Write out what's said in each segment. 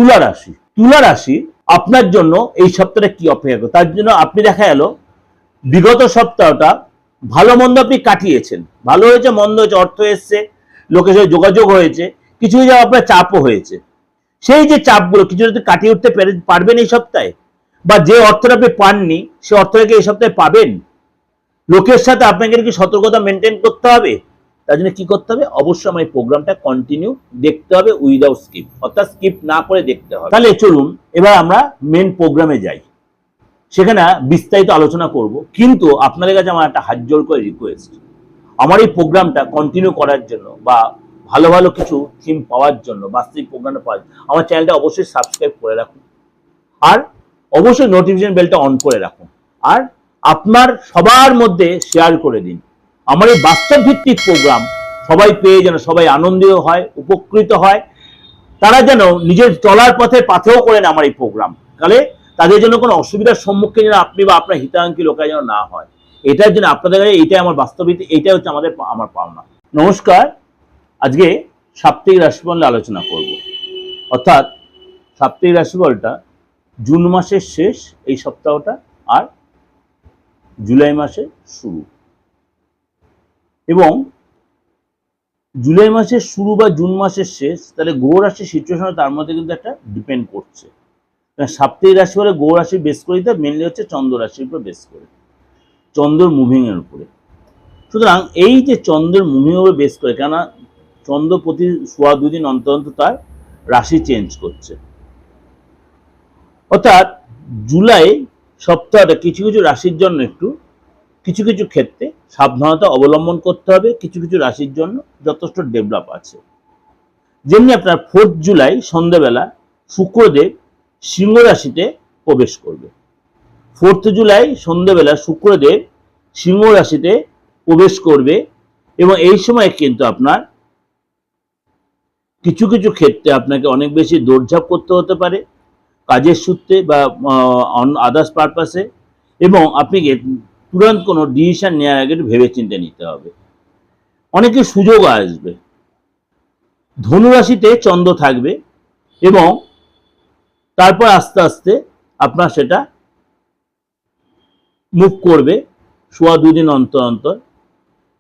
তুলা রাশি। তুলা রাশি আপনার জন্য এই সপ্তাহটা কি অপেক্ষা করে, তার জন্য আপনি দেখা গেল বিগত সপ্তাহটা ভালো মন্দ আপনি কাটিয়েছেন, ভালো হয়েছে মন্দ হয়েছে, অর্থ এসছে, লোকের সাথে যোগাযোগ হয়েছে, কিছু কিছু আপনার চাপও হয়েছে। সেই যে চাপগুলো কিছু যদি কাটিয়ে উঠতে পারবেন এই সপ্তাহে, বা যে অর্থটা আপনি পাননি সে অর্থটাকে এই সপ্তাহে পাবেন। লোকের সাথে আপনাকে কি সতর্কতা মেনটেন করতে হবে, তার জন্য কি করতে হবে, অবশ্যই আমার এই প্রোগ্রামটা কন্টিনিউ দেখতে হবে উইদাউট স্কিপ, অর্থাৎ স্কিপ না করে দেখতে হবে। তাহলে চলুন এবার আমরা মেন প্রোগ্রামে যাই, সেখানে বিস্তারিত আলোচনা করব। কিন্তু আপনাদের কাছে আমার একটা হাত জোড় করে রিকোয়েস্ট, আমার এই প্রোগ্রামটা কন্টিনিউ করার জন্য বা ভালো ভালো কিছু থিম পাওয়ার জন্য, বাস্তবিক প্রোগ্রামটা পাওয়ার জন্য আমার চ্যানেলটা অবশ্যই সাবস্ক্রাইব করে রাখুন, আর অবশ্যই নোটিফিকেশন বেলটা অন করে রাখুন, আর আপনার সবার মধ্যে শেয়ার করে দিন। আমার এই বাস্তব ভিত্তিক প্রোগ্রাম সবাই পেয়ে যেন সবাই আনন্দিত হয়, উপকৃত হয়, তারা যেন নিজের চলার পথে পাথেও করেন আমার এই প্রোগ্রাম, তাহলে তাদের জন্য কোনো অসুবিধার সম্মুখীন যেন আপনি বা আপনার হিতাকাঙ্ক্ষী লোকেরা যেন না হয়, এটার জন্য আপনাদের কাছে এইটাই আমার বাস্তবিক, এইটাই হচ্ছে আমার পাওনা। নমস্কার, আজকে সাপ্তাহিক রাশিফল আলোচনা করব, অর্থাৎ সাপ্তাহিক রাশিফলটা জুন মাসের শেষ এই সপ্তাহটা আর জুলাই মাসের শুরু। এবং জুলাই মাসের শুরু বা জুন মাসের শেষ, তাহলে গ্রহ রাশির সিচুয়েশন তার মধ্যে কিন্তু একটা ডিপেন্ড করছে। সাপ্তাহিক রাশি বলে গ্রহ রাশি বেস করে দিতে মেনলি হচ্ছে চন্দ্র রাশির উপর বেস করে, চন্দ্রর মুভিং এর উপরে। সুতরাং এই যে চন্দ্রের মুভিং এর উপর বেস করে, কেননা চন্দ্র প্রতি 1.5-2 দিন অন্তর অন্তর তার রাশি চেঞ্জ করছে, অর্থাৎ জুলাই সপ্তাহটা কিছু কিছু রাশির জন্য একটু কিছু কিছু ক্ষেত্রে সাবধানতা অবলম্বন করতে হবে, কিছু কিছু রাশির জন্য যথেষ্ট ডেভেলপ আছে। যেমনি আপনার 4 জুলাই সন্ধ্যাবেলা শুক্রদেব সিংহ রাশিতে প্রবেশ করবে। 4 জুলাই সন্ধ্যাবেলা শুক্রদেব সিংহ রাশিতে প্রবেশ করবে, এবং এই সময় কিন্তু আপনার কিছু কিছু ক্ষেত্রে আপনাকে অনেক বেশি দৌড়ঝাঁপ করতে হতে পারে কাজের সূত্রে বা আদার্স পারপাসে, এবং আপনি তুরন্ত কোনো ডিসিশন নেওয়ার আগে একটু ভেবে চিন্তে নিতে হবে। অনেকের সুযোগ আসবে। ধনুরাশিতে চন্দ্র থাকবে, এবং তারপর আস্তে আস্তে আপনার সেটা মুভ করবে 1.5-2 দিন অন্তর অন্তর,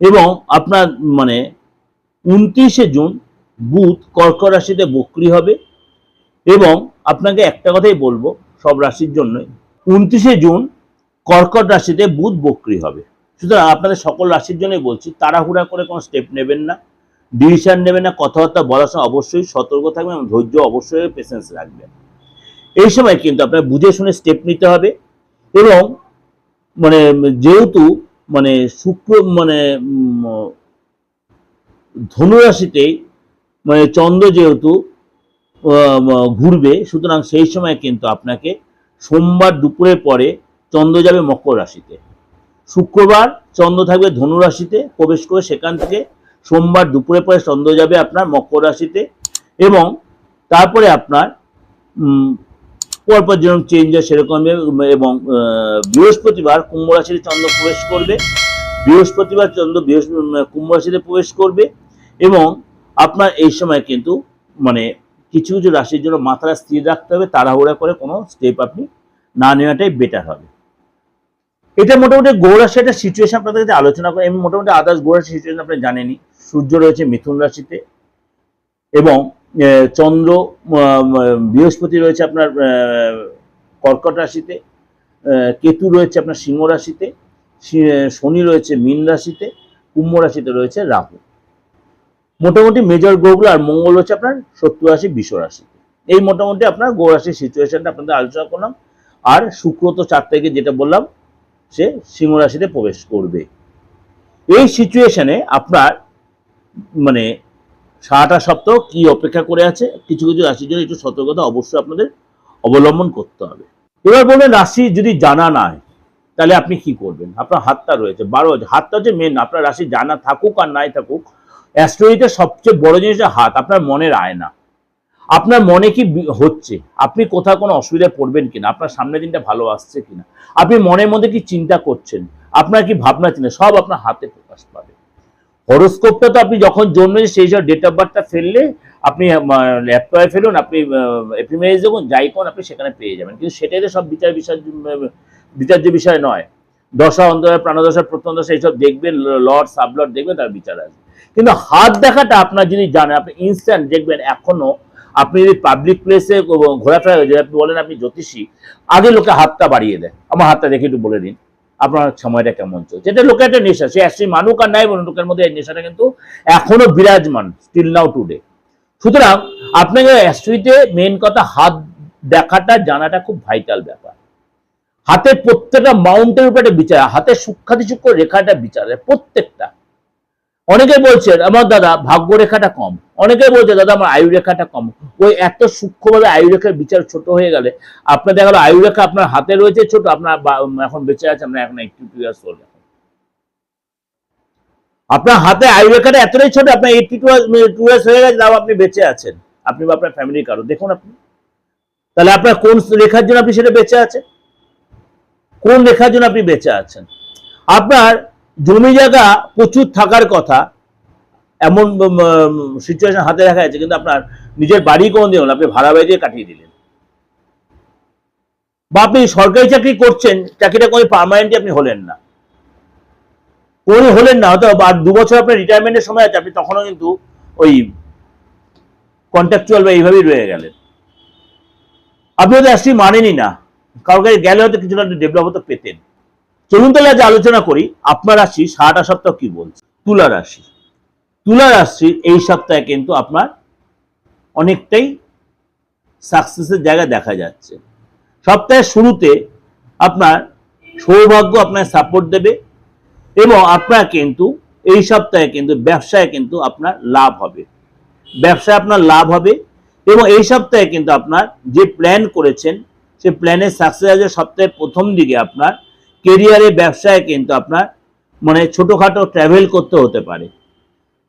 এবং আপনার 29শে জুন বুধ কর্কট রাশিতে বক্রী হবে। এবং আপনাকে একটা কথাই বলবো সব রাশির জন্যই, 29শে জুন কর্কট রাশিতে বুধ বক্রী হবে। সুতরাং আপনাদের সকল রাশির জন্যই বলছি, তাড়াহুড়া করে কোনো স্টেপ নেবেন না, ডিসিশন নেবেন না, কথাবার্তা বলার সময় অবশ্যই সতর্ক থাকবেন এবং ধৈর্য অবশ্যই পেশেন্স রাখবেন। এই সময় কিন্তু আপনার বুঝে শুনে স্টেপ নিতে হবে। এবং যেহেতু শুক্র ধনুরাশিতে চন্দ্র যেহেতু ঘুরবে, সুতরাং সেই সময় কিন্তু আপনাকে সোমবার দুপুরের পরে চন্দ্র যাবে মকর রাশিতে, শুক্রবার চন্দ্র থাকবে ধনু রাশিতে প্রবেশ করে, সেখান থেকে সোমবার দুপুরের পরে চন্দ্র যাবে আপনার মকর রাশিতে, এবং তারপরে আপনার পরপর যেরকম চেঞ্জ হয় সেরকম। এবং বৃহস্পতিবার কুম্ভ রাশিতে চন্দ্র প্রবেশ করবে, বৃহস্পতিবার চন্দ্র কুম্ভ রাশিতে প্রবেশ করবে। এবং আপনার এই সময় কিন্তু কিছু কিছু রাশির জন্য মাথাটা স্থির রাখতে হবে, তাড়াহুড়া করে কোনো স্টেপ আপনি না নেওয়াটাই বেটার হবে। এটা মোটামুটি গ্রহ রাশি একটা সিচুয়েশন আপনাদের কাছে আলোচনা করে। এমনি মোটামুটি আদার্স গ্রহ রাশি সিচুয়েশন আপনি জানেনই। সূর্য রয়েছে মিথুন রাশিতে, এবং চন্দ্র বৃহস্পতি রয়েছে আপনার কর্কট রাশিতে, কেতু রয়েছে আপনার সিংহ রাশিতে, শনি রয়েছে মীন রাশিতে, কুম্ভ রাশিতে রয়েছে রাহু। মোটামুটি মেজর গ্রহগুলো, আর মঙ্গল হচ্ছে আপনার শত্রু রাশি বৃষ রাশিতে। এই মোটামুটি আপনার গ্রহ রাশির সিচুয়েশনটা আপনাদের আলোচনা করলাম। আর শুক্র তো 4 তারিখে যেটা বললাম সে সিংহ রাশিতে প্রবেশ করবে। এই সিচুয়েশনে আপনার সারাটা সপ্তাহ কি অপেক্ষা করে আছে, কিছু কিছু রাশির জন্য একটু সতর্কতা অবশ্যই আপনাদের অবলম্বন করতে হবে। এবার বলবেন রাশি যদি জানা নাই তাহলে আপনি কি করবেন। আপনার হাতটা রয়েছে 12, হাতটা হচ্ছে মেন। আপনার রাশি জানা থাকুক আর নাই থাকুক, অ্যাস্ট্রোলজিতে সবচেয়ে বড় জিনিস হাত, আপনার মনের আয়না। আপনার মনে কি হচ্ছে, আপনি কোথাও কোনো অসুবিধায় পড়বেন কিনা, আপনার সামনের দিনটা ভালো আসছে কিনা, আপনি মনের মধ্যে কি চিন্তা করছেন, আপনার কি ভাবনা চিন্তা, সব আপনার হাতে প্রকাশ পাবে। হরোস্কোপটা তো আপনি যখন জন্মেছেন সেই সব ডেট অফ বার্থটা ফেললে আপনি ল্যাপটপে ফেলুন, আপনি এপিমেজ দেখুন, যাই কোন আপনি সেখানে পেয়ে যাবেন। কিন্তু সেটাই তো সব বিচার্য বিষয় নয়। দশা, অন্তরা, প্রাণদশা, প্রত্যন্তদশা এইসব দেখবেন, লর্ড সাবলর্ড দেখবেন, তার বিচার আসবে। কিন্তু হাত দেখাটা আপনার যদি জানেন, আপনি ইনস্ট্যান্ট দেখবেন। এখনো আপনি যদি পাবলিক প্লেসে ঘোরাফেরা হয়ে যায়, আপনি বলেন আপনি জ্যোতিষী, আগে লোকে হাতটা বাড়িয়ে দেয়, আমার হাতটা দেখে একটু বলে দিন আপনার সময়টা কেমন চলছে। এটা লোকের একটা নেশা, সে অ্যাকচুয়ালি মানুক আর নাই বলুন, লোকের মধ্যে এই নেশাটা কিন্তু এখনো বিরাজমান, স্টিল নাও টুডে। সুতরাং আপনাকে অ্যাস্ট্রোলজিতে মেন কথা হাত দেখাটা জানাটা খুব ভাইটাল ব্যাপার। হাতের প্রত্যেকটা মাউন্টের উপর একটা বিচার, হাতের সূক্ষ্মাতি সূক্ষ্ম রেখাটা বিচার, প্রত্যেকটা। অনেকে বলছেন আমার দাদা ভাগ্য রেখাটা কম, অনেকে বলছে দাদা আমার আয়ু রেখাটা কম। ওই এত সূক্ষ্মভাবে আয়ু রেখার বিচার ছোট হয়ে গেলে আপনার দেখা গেল আয়ু রেখা আপনার হাতে রয়েছে ছোট, আপনার এখন বেঁচে আছে, আপনার এখন 82 ইয়ার্স ওল্ড। আপনার হাতে আয়ু রেখাটা এতটাই ছোট, আপনার 82 ইয়ার্স হয়ে গেছে, তাও আপনি বেঁচে আছেন, আপনি বা আপনার ফ্যামিলির কারো দেখুন আপনি। তাহলে আপনার কোন রেখার জন্য আপনি সেটা বেঁচে আছেন, কোন রেখার জন্য আপনি বেঁচে আছেন। আপনার জমি জায়গা প্রচুর থাকার কথা, এমন সিচুয়েশন হাতে দেখা যাচ্ছে, কিন্তু আপনার নিজের বাড়ি কোন দিন হলো, আপনি ভাড়া বাড়ি দিয়ে কাটিয়ে দিলেন। বা আপনি সরকারি চাকরি করছেন, চাকরিটা কোনো পার্মানেন্টলি আপনি হলেন না, কোন হলেন না, হয়তো 2 বছর আপনার রিটায়ারমেন্টের সময় আছে, আপনি তখনও কিন্তু ওই কন্ট্রাকচুয়াল বা এইভাবেই রয়ে গেলেন। আপনি হয়তো অ্যাকচুয়ালি মানেনই না, কাউকে গেলে হয়তো কিছুটা ডেভেলপ হতে পেতেন। চলুন তাহলে আজ আলোচনা করি আপনার রাশি সারাটা সপ্তাহ কি বলছে। তুলা রাশি, তুলা রাশির এই সপ্তাহে কিন্তু আপনার অনেকটাই সাকসেসের জায়গা দেখা যাচ্ছে। সপ্তাহের শুরুতে আপনার সৌভাগ্য আপনার সাপোর্ট দেবে, এবং আপনার কিন্তু এই সপ্তাহে কিন্তু ব্যবসায় কিন্তু আপনার লাভ হবে, ব্যবসায় আপনার লাভ হবে। এবং এই সপ্তাহে কিন্তু আপনার যে প্ল্যান করেছেন সেই প্ল্যানের সাকসেস আসবে। সপ্তাহের প্রথম দিকে আপনার কেরিয়ারে ব্যবসায় কিন্তু আপনার মানে ছোটখাটো ট্রাভেল করতে হতে পারে,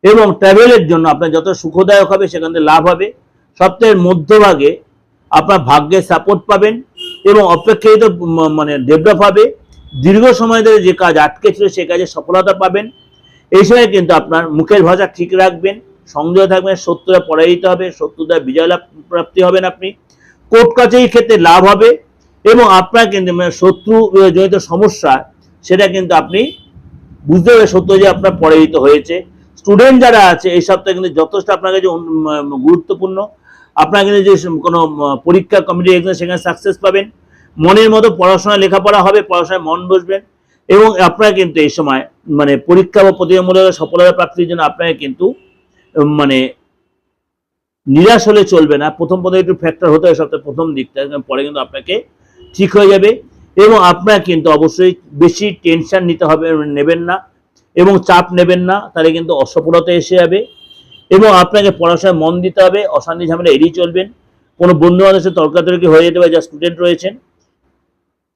এবং ট্রাভেলের জন্য আপনার যত সুখদায়ক হবে সেখান থেকে লাভ হবে। সপ্তাহের মধ্যভাগে আপনার ভাগ্যের সাপোর্ট পাবেন, এবং অপেক্ষাকৃত মানে ডেভেলপ হবে। দীর্ঘ সময় ধরে যে কাজ আটকে ছিল সে কাজে সফলতা পাবেন। এই সময় কিন্তু আপনার মুখের ভাষা ঠিক রাখবেন, সংযত থাকবেন, শত্রুরা পরাজিত হবে, শত্রুদের বিজয় লাভ প্রাপ্তি হবেন আপনি। কোর্ট কাছারির ক্ষেত্রে লাভ হবে, এবং আপনার কিন্তু শত্রু জনিত সমস্যা সেটা কিন্তু আপনি বুঝতে পারবেন শত্রু যে আপনার পরাজিত হয়েছে। স্টুডেন্ট যারা আছে এই সপ্তাহে কিন্তু যথেষ্ট আপনার কাছে গুরুত্বপূর্ণ। আপনার কিন্তু যে কোনো পরীক্ষা কম্পিটিটিভ এক্সাম সেখানে সাকসেস পাবেন, মনের মতো পড়াশোনা লেখাপড়া হবে, পড়াশোনায় মন বসবেন। এবং আপনারা কিন্তু এই সময় মানে পরীক্ষা বা প্রতিযোগিতামূলক সফলতা প্রাপ্তির জন্য আপনাকে কিন্তু মানে নিরাশ হলে চলবে না। প্রথম একটু ফ্যাক্টর হতে হয় সপ্তাহের প্রথম দিকটা, পরে কিন্তু আপনাকে ঠিক হয়ে যাবে। এবং আপনার কিন্তু অবশ্যই বেশি টেনশন নিতে হবে, নেবেন না, এবং চাপ নেবেন না, তাহলে কিন্তু অসফলতা এসে যাবে। এবং আপনাকে পড়াশোনায় মন দিতে হবে, অশান্তি ঝামেলা এড়িয়ে চলবেন। কোনো বন্ধু বান্ধবের সাথে তর্কাতর্কি হয়ে যেতে পারে, যা স্টুডেন্ট রয়েছেন।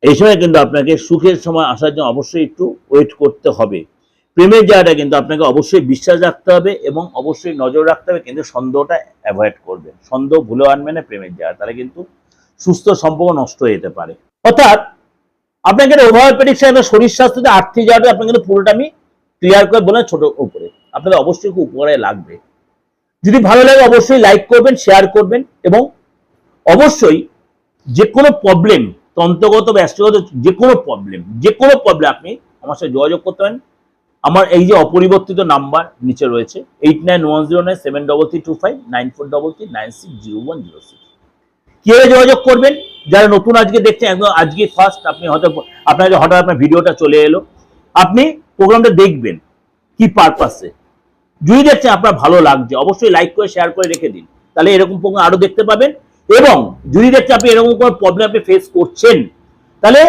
এই সময় কিন্তু আপনাকে সুখের সময় আসার জন্য অবশ্যই একটু ওয়েট করতে হবে। প্রেমের জায়গাটা কিন্তু আপনাকে অবশ্যই বিশ্বাস রাখতে হবে, এবং অবশ্যই নজর রাখতে হবে, কিন্তু সন্দেহটা অ্যাভয়েড করবেন। সন্দেহ ভুলে আনবে না প্রেমের জায়গা, তাহলে কিন্তু সুস্থ সম্পর্ক নষ্ট হয়ে যেতে পারে। অর্থাৎ আপনাকে ওভার প্রেডিকশন, শরীর স্বাস্থ্যতে আর্থিক জায়গাটা আপনাকে কিন্তু পুরোটা আমি ক্লিয়ার করে বলে ছোট উপরে আপনাদের অবশ্যই খুব উপকারে লাগবে। যদি ভালো লাগে অবশ্যই লাইক করবেন, শেয়ার করবেন, এবং অবশ্যই যে কোনো প্রবলেম, তন্ত্রগত বা অ্যাস্ট্রোগত যে কোনো প্রবলেম আপনি আমার সাথে যোগাযোগ করতে পারেন। আমার এই যে অপরিবর্তিত নাম্বার নিচে রয়েছে 891097335943960106। কিভাবে যোগাযোগ করবেন? যারা নতুন আজকে দেখছেন, একদম আজকে ফার্স্ট আপনি হয়তো আপনার হঠাৎ আপনার ভিডিওটা চলে এলো, আপনি প্রোগ্রামটা দেখবেন কি পারপাসে। যদি দেখছেন আপনার ভালো লাগছে অবশ্যই লাইক করে শেয়ার করে রেখে দিন, তাহলে এরকম প্রোগ্রাম আরো দেখতে পাবেন। এবং যদি দেখছেন আপনি এরকম কোনো প্রবলেম আপনি ফেস করছেন, তাহলে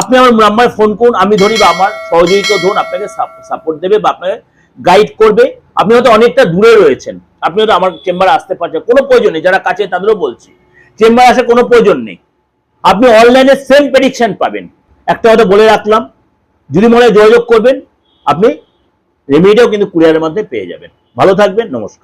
আপনি আমার নাম্বারে ফোন করুন, আমি ধরি বা আমার সহযোগী কেউ ধরুন, আপনাকে সাপোর্ট দেবে বা আপনাকে গাইড করবে। আপনি হয়তো অনেকটা দূরে রয়েছেন, আপনি হয়তো আমার চেম্বারে আসতে পারছেন, কোনো প্রয়োজন নেই। যারা কাছে তাদেরও বলছি চেম্বারে আসার কোনো প্রয়োজন নেই, আপনি অনলাইনে সেম প্রেডিকশন পাবেন। একটা হয়তো বলে রাখলাম, যদি মনে হয় যোগাযোগ করবেন, আপনি রেমিডিটাও কিন্তু কুরিয়ারের মধ্যে পেয়ে যাবেন। ভালো থাকবেন, নমস্কার।